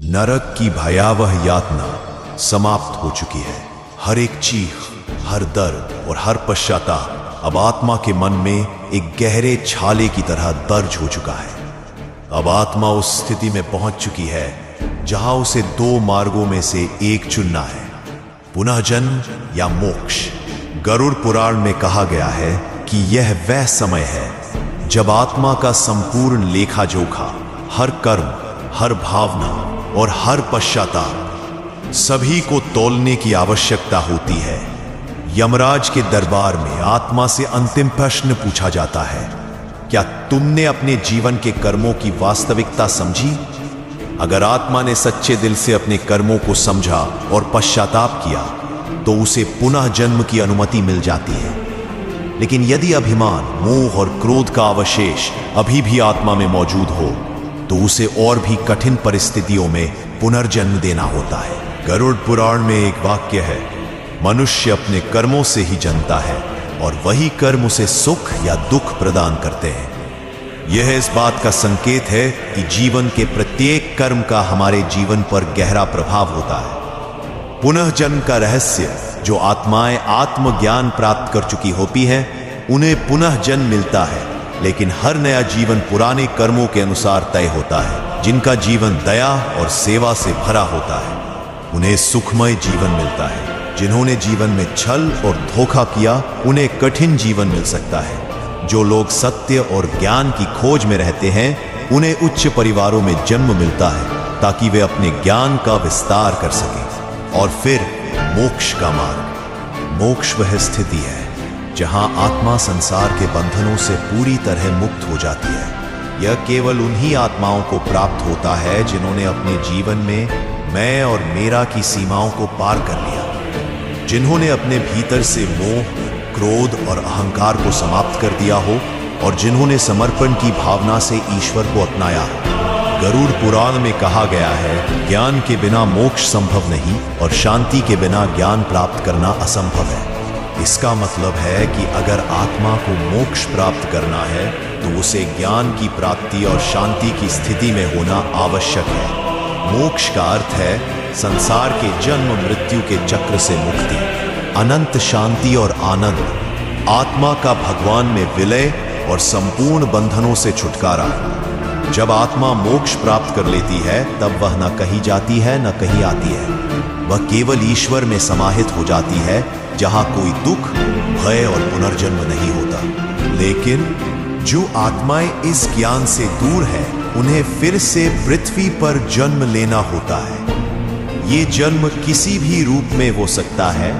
नरक की भयावह यातना समाप्त हो चुकी है। हर एक चीख, हर दर्द और हर पश्चाताप अब आत्मा के मन में एक गहरे छाले की तरह दर्ज हो चुका है। अब आत्मा उस स्थिति में पहुंच चुकी है जहां उसे दो मार्गों में से एक चुनना है, पुनः जन्म या मोक्ष। गरुड़ पुराण में कहा गया है कि यह वह समय है जब आत्मा का संपूर्ण लेखा जोखा, हर कर्म, हर भावना और हर पश्चाताप सभी को तौलने की आवश्यकता होती है। यमराज के दरबार में आत्मा से अंतिम प्रश्न पूछा जाता है, क्या तुमने अपने जीवन के कर्मों की वास्तविकता समझी? अगर आत्मा ने सच्चे दिल से अपने कर्मों को समझा और पश्चाताप किया तो उसे पुनः जन्म की अनुमति मिल जाती है। लेकिन यदि अभिमान, मोह और क्रोध का अवशेष अभी भी आत्मा में मौजूद हो तो उसे और भी कठिन परिस्थितियों में पुनर्जन्म देना होता है। गरुड़ पुराण में एक वाक्य है, मनुष्य अपने कर्मों से ही जन्मता है और वही कर्म उसे सुख या दुख प्रदान करते हैं। यह इस बात का संकेत है कि जीवन के प्रत्येक कर्म का हमारे जीवन पर गहरा प्रभाव होता है। पुनः जन्म का रहस्य, जो आत्माएं आत्मज्ञान प्राप्त कर चुकी होती हैं, उन्हें पुनः जन्म मिलता है, लेकिन हर नया जीवन पुराने कर्मों के अनुसार तय होता है। जिनका जीवन दया और सेवा से भरा होता है उन्हें सुखमय जीवन मिलता है। जिन्होंने जीवन में छल और धोखा किया उन्हें कठिन जीवन मिल सकता है। जो लोग सत्य और ज्ञान की खोज में रहते हैं उन्हें उच्च परिवारों में जन्म मिलता है ताकि वे अपने ज्ञान का विस्तार कर सकें। और फिर मोक्ष का मार्ग। मोक्ष वह स्थिति है जहां आत्मा संसार के बंधनों से पूरी तरह मुक्त हो जाती है। यह केवल उन्हीं आत्माओं को प्राप्त होता है जिन्होंने अपने जीवन में मैं और मेरा की सीमाओं को पार कर लिया, जिन्होंने अपने भीतर से मोह, क्रोध और अहंकार को समाप्त कर दिया हो और जिन्होंने समर्पण की भावना से ईश्वर को अपनाया हो। गरुड़ पुराण में कहा गया है, ज्ञान के बिना मोक्ष संभव नहीं और शांति के बिना ज्ञान प्राप्त करना असंभव है। इसका मतलब है कि अगर आत्मा को मोक्ष प्राप्त करना है तो उसे ज्ञान की प्राप्ति और शांति की स्थिति में होना आवश्यक है। मोक्ष का अर्थ है संसार के जन्म मृत्यु के चक्र से मुक्ति, अनंत शांति और आनंद, आत्मा का भगवान में विलय और संपूर्ण बंधनों से छुटकारा। जब आत्मा मोक्ष प्राप्त कर लेती है तब वह न कहीं जाती है न कहीं आती है। वह केवल ईश्वर में समाहित हो जाती है जहां कोई दुख, भय और पुनर्जन्म नहीं होता। लेकिन जो आत्माएं इस ज्ञान से दूर हैं, उन्हें फिर से पृथ्वी पर जन्म लेना होता है। ये जन्म किसी भी रूप में हो सकता है,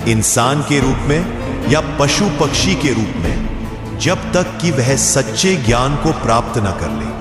इंसान के रूप में या पशु पक्षी के रूप में, जब तक कि वह सच्चे ज्ञान को प्राप्त न कर ले।